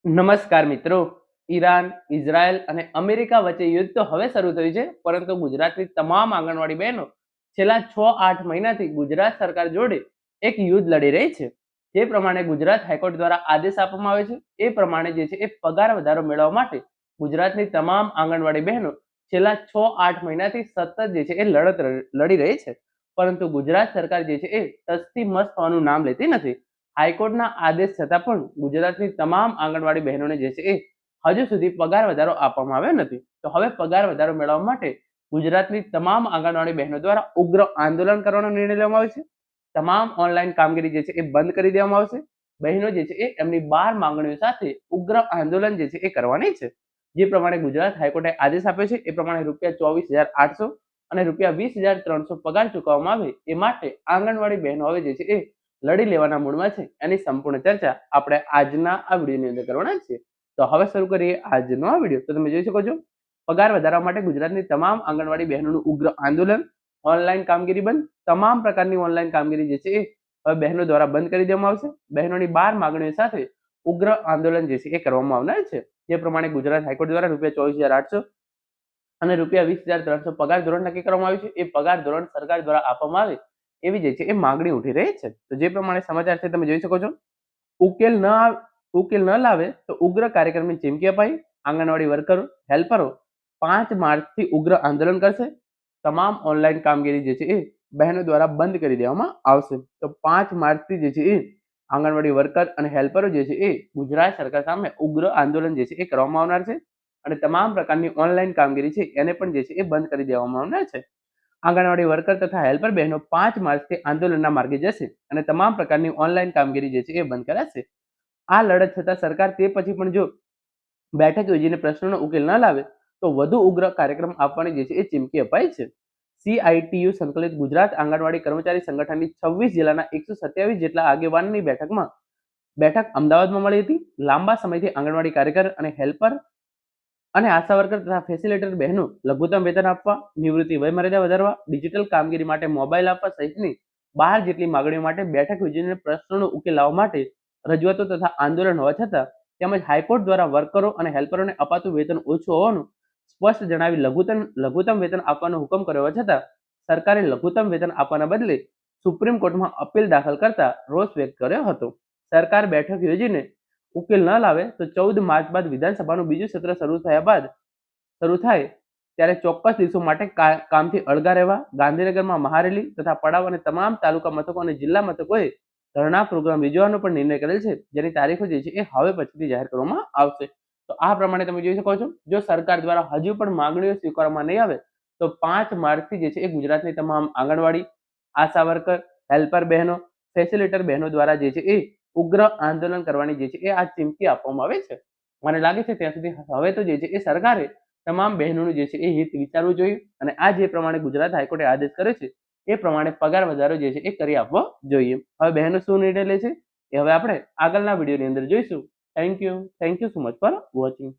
નમસ્કાર મિત્રો. Iran, Israel અને અમેરિકા વચ્ચે યુદ્ધ તો હવે શરૂ થયું છે, પરંતુ ગુજરાતની તમામ આંગણવાડી બહેનો છેલ્લા 6-8 મહિનાથી ગુજરાત સરકાર જોડે એક યુદ્ધ લડી રહી છે. જે પ્રમાણે ગુજરાત હાઈકોર્ટ દ્વારા આદેશ આપવામાં આવ્યો છે, એ પ્રમાણે જે છે એ પગાર વધારો મેળવવા માટે ગુજરાતની તમામ આંગણવાડી બહેનો છેલ્લા 6-8 મહિનાથી સતત જે છે એ લડત લડી રહી છે. પરંતુ ગુજરાત સરકાર જે છે એ તસ્તી મસ્ત થવાનું નામ લેતી નથી. હાઈકોર્ટના આદેશ છતાં પણ ગુજરાતની તમામ આંગણવાડી બહેનોને જે છે એ હજુ સુધી પગાર વધારો આપવામાં આવ્યો નથી. તો હવે પગાર વધારો મેળવવા માટે ગુજરાતની તમામ આંગણવાડી બહેનો દ્વારા ઉગ્ર આંદોલન કરવાનો નિર્ણય લેવામાં આવ્યો છે. તમામ ઓનલાઈન કામગીરી જે છે એ બંધ કરી દેવામાં આવશે. બહેનો જે છે એ એમની 12 માંગણીઓ સાથે ઉગ્ર આંદોલન જે છે એ કરવાની છે. જે પ્રમાણે ગુજરાત હાઈકોર્ટે આદેશ આપ્યો છે એ પ્રમાણે ₹24,800 અને ₹20,300 પગાર ચૂકવવામાં આવે એ માટે આંગણવાડી બહેનો હવે જે છે એ લડી લેવાના મૂડમાં છે. એની સંપૂર્ણ ચર્ચા આપણે આજના આ વિડીયોની અંદર કરવાના છે. તો હવે શરૂ કરીએ આજનો આ વિડીયો. તો તમે જોઈ શકો છો, પગાર વધારવા માટે ગુજરાતની તમામ આંગણવાડી બહેનોનું ઉગ્ર આંદોલન, ઓનલાઈન કામગીરી બંધ, તમામ પ્રકારની ઓનલાઈન કામગીરી જે છે એ હવે બહેનો દ્વારા બંધ કરી દેવામાં આવશે. બહેનોની 12 માંગણીઓ સાથે ઉગ્ર આંદોલન જે છે એ કરવામાં આવનાર છે. જે પ્રમાણે ગુજરાત હાઈકોર્ટ દ્વારા ₹24,800 અને ₹20,300 પગાર ધોરણ નક્કી કરવામાં આવ્યું છે. એ પગાર ધોરણ સરકાર દ્વારા આપવામાં આવે એવી જે છે એ માંગણી ઉઠી રહી છે. તો જે પ્રમાણે સમાચાર છે તમે જોઈ શકો છો, ઉકેલ ન લાવે તો ઉગ્ર કાર્યક્રમની ચીમકી અપાઈ. આંગણવાડી વર્કરો, હેલ્પરો 5 માર્ચથી ઉગ્ર આંદોલન કરશે. તમામ ઓનલાઈન કામગીરી જે છે એ બહેનો દ્વારા બંધ કરી દેવામાં આવશે. તો 5 માર્ચથી જે છે એ આંગણવાડી વર્કર અને હેલ્પરો જે છે એ ગુજરાત સરકાર સામે ઉગ્ર આંદોલન જે છે એ કરવામાં આવનાર છે. અને તમામ પ્રકારની ઓનલાઈન કામગીરી છે એને પણ જે છે એ બંધ કરી દેવામાં આવનાર છે. આંગણવાડી વર્કર તથા હેલ્પર બહેનો 5 માર્ચથી આંદોલનના માર્ગે જશે અને તમામ પ્રકારની ઓનલાઈન કામગીરી જે છે એ બંધ કરાશે. આ લડત છતાં સરકાર તે પછી પણ જો બેઠક યોજીને પ્રશ્નોનો ઉકેલ ન લાવે તો વધુ ઉગ્ર કાર્યક્રમ આપવાની જે છે એ ચીમકી અપાઈ છે. CITU સંકલિત ગુજરાત આંગણવાડી કર્મચારી સંગઠનની 26 જિલ્લાના 127 જેટલા આગેવાનની બેઠક અમદાવાદમાં મળી હતી. લાંબા સમયથી આંગણવાડી કાર્યકર અને હેલ્પર અને આશા વર્કર તથા ફેસિલિટેટર બહેનો લઘુત્તમ વેતન આપવા, નિવૃત્તિ વયમર્યાદા વધારવા, ડિજિટલ કામગીરી માટે મોબાઈલ આપવા સહિતની 12 જેટલી માંગણીઓ માટે બેઠક યોજીને પ્રશ્નોનો ઉકેલ લાવવા માટે રજૂઆતો તથા આંદોલન હોવા છતાં તેમજ હાઈકોર્ટ દ્વારા વર્કરો અને હેલ્પરોને અપાતું વેતન ઓછું હોવાનું સ્પષ્ટ જણાવી લઘુત્તમ વેતન આપવાનો હુકમ કર્યો હોવા છતાં સરકારે લઘુત્તમ વેતન આપવાના બદલે સુપ્રીમ કોર્ટમાં અપીલ દાખલ કરતા રોષ વ્યક્ત કર્યો હતો. સરકાર બેઠક યોજીને ઉકેલ ન લાવે તો 14 માર્ચ બાદ વિધાનસભાનું બીજું સત્ર શરૂ થાય ત્યારે ચોક્કસ દિવસો માટે કામથી અળગા રહેવા ગાંધીનગરમાં મહારેલી તથા પડાવ અને તમામ તાલુકા મથકો અને જિલ્લા મથકોએ ધરણા પ્રોગ્રામ યોજવાનો પણ નિર્ણય કરેલ છે, જેની તારીખો જે છે એ હવે પછીથી જાહેર કરવામાં આવશે. તો આ પ્રમાણે તમે જોઈ શકો છો, જો સરકાર દ્વારા હજુ પણ માંગણીઓ સ્વીકારવામાં નહીં આવે તો 5 માર્ચથી જે છે એ ગુજરાતની તમામ આંગણવાડી, આશા વર્કર, હેલ્પર બહેનો, ફેસિલિટેટર બહેનો દ્વારા જે છે એ ઉગ્ર આંદોલન કરવાની જે છે એ આ ચીમકી આપવામાં આવે છે. મને લાગે છે ત્યાં સુધી હવે તો જે છે એ સરકારે તમામ બહેનોનું જે છે એ હિત વિચારવું જોઈએ અને આ જે પ્રમાણે ગુજરાત હાઈકોર્ટે આદેશ કર્યો છે એ પ્રમાણે પગાર વધારો જે છે એ કરી આપવો જોઈએ. હવે બહેનો શું નિર્ણય લે છે એ હવે આપણે આગળના વિડીયોની અંદર જોઈશું. Thank you so much for watching.